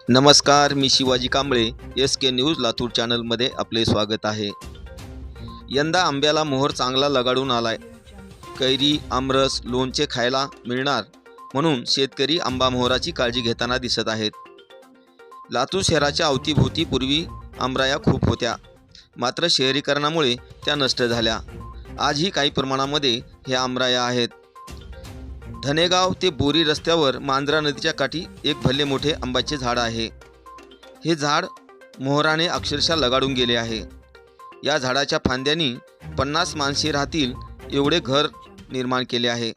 नमस्कार, मी Shivaji Kamble. SK news Latur चॅनलमध्ये आपले स्वागत आहे. यंदा आंब्याला मोहर चांगला लगाडून आलाय. कैरी, आमरस, लोणचे खायला मिळणार म्हणून शेतकरी आंबा मोहराची काळजी घेताना दिसत आहेत. लातूर शहराच्या अवतीभोवती पूर्वी आंब्राया खूप होत्या, मात्र शहरीकरणामुळे त्या नष्ट झाल्या. आजही काही प्रमाणामध्ये ह्या आंब्राया आहेत. धनेगाव ते बोरी रस्त्यावर मांजरा नदीच्या काठी एक भले मोठे आंब्याचे झाड आहे. हे झाड मोहराने अक्षरशः लगाडून गेले आहे. या झाडाच्या फांद्यांनी 50 माणसे राहतील एवढे घर निर्माण केले आहे.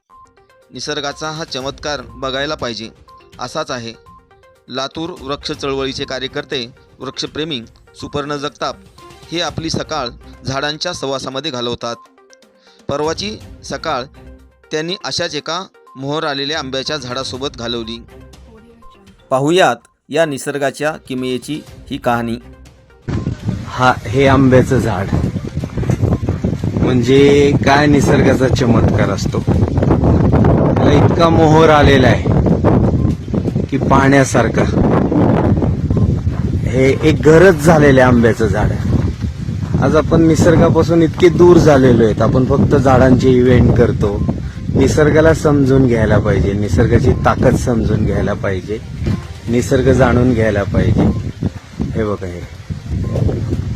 निसर्गाचा हा चमत्कार बघायला पाहिजे असाच आहे. लातूर वृक्ष चळवळीचे कार्यकर्ते, वृक्षप्रेमी सुपर्ण जगताप हे आपली सकाळ झाडांच्या सहवासामध्ये घालवतात. परवाची सकाळ त्यांनी अशाच एका मोहर आलेल्या आंब्याच्या झाडासोबत घालवली. पाहुयात या निसर्गाच्या किमयेची ही कहाणी. हे आंब्याचं झाड म्हणजे काय निसर्गाचा चमत्कार असतो. त्याला इतका मोहर आलेला आहे की पाहण्यासारखा. हे एक घरच झालेलं आहे आंब्याचं झाड. आज आपण निसर्गापासून इतके दूर झालेलो आहेत. आपण फक्त झाडांचे इव्हेंट करतो. निसर्गाला समजून घ्यायला पाहिजे, निसर्गाची ताकद समजून घ्यायला पाहिजे, निसर्ग जाणून घ्यायला पाहिजे. हे बघा, हे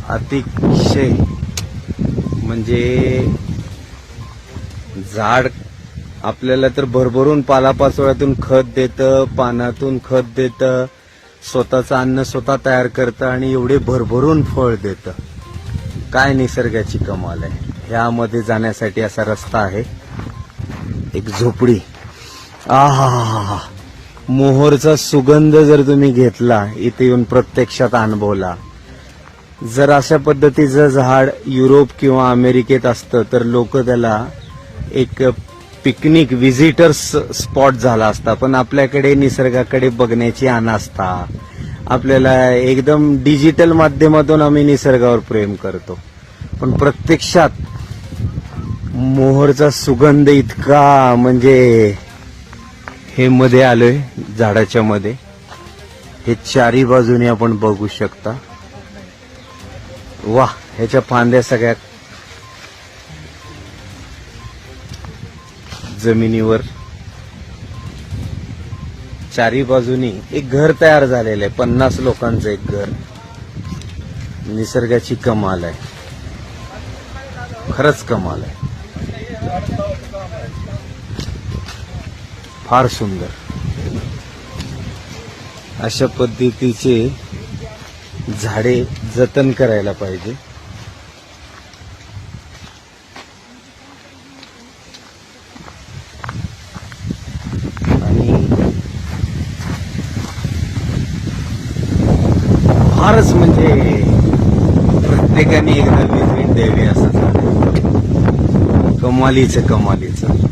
अतिशय म्हणजे झाड आपल्याला तर भरभरून पालापाचोळ्यातून खत देतं, पानातून खत देतं, स्वतःचं अन्न स्वतः तयार करतं आणि एवढे भरभरून फळ देतं. काय निसर्गाची कमाल आहे. ह्यामध्ये जाण्यासाठी असा रस्ता आहे, एक झोपडी. आहा, मोहरचा सुगंध जर तुम्ही घेतला, इथे येऊन प्रत्यक्षात अनुभवला. जर अशा पद्धतीचं झाड युरोप किंवा अमेरिकेत असतं तर लोक त्याला एक पिकनिक व्हिजिटर्स स्पॉट झाला असता. पण आपल्याकडे निसर्गाकडे बघण्याची अनास्था, आपल्याला एकदम डिजिटल माध्यमातून आम्ही निसर्गावर प्रेम करतो. पण प्रत्यक्षात मोहरचा सुगंध इतका, म्हणजे हे मध्ये आलोय झाडाच्या मध्ये. हे चारी बाजूने आपण बघू शकता. वाह, ह्याच्या फांद्या सगळ्या जमिनीवर. चारी बाजूनी एक घर तयार झालेलं आहे. 50 लोकांचं एक घर. निसर्गाची कमाल आहे, खरंच कमाल आहे. फार सुंदर. अशा पद्धतीचे झाडे जतन करायला पाहिजे. आणि फारच म्हणजे प्रत्येकाने एकदा व्हिजिट द्यावी असं झालं. कमालीचं.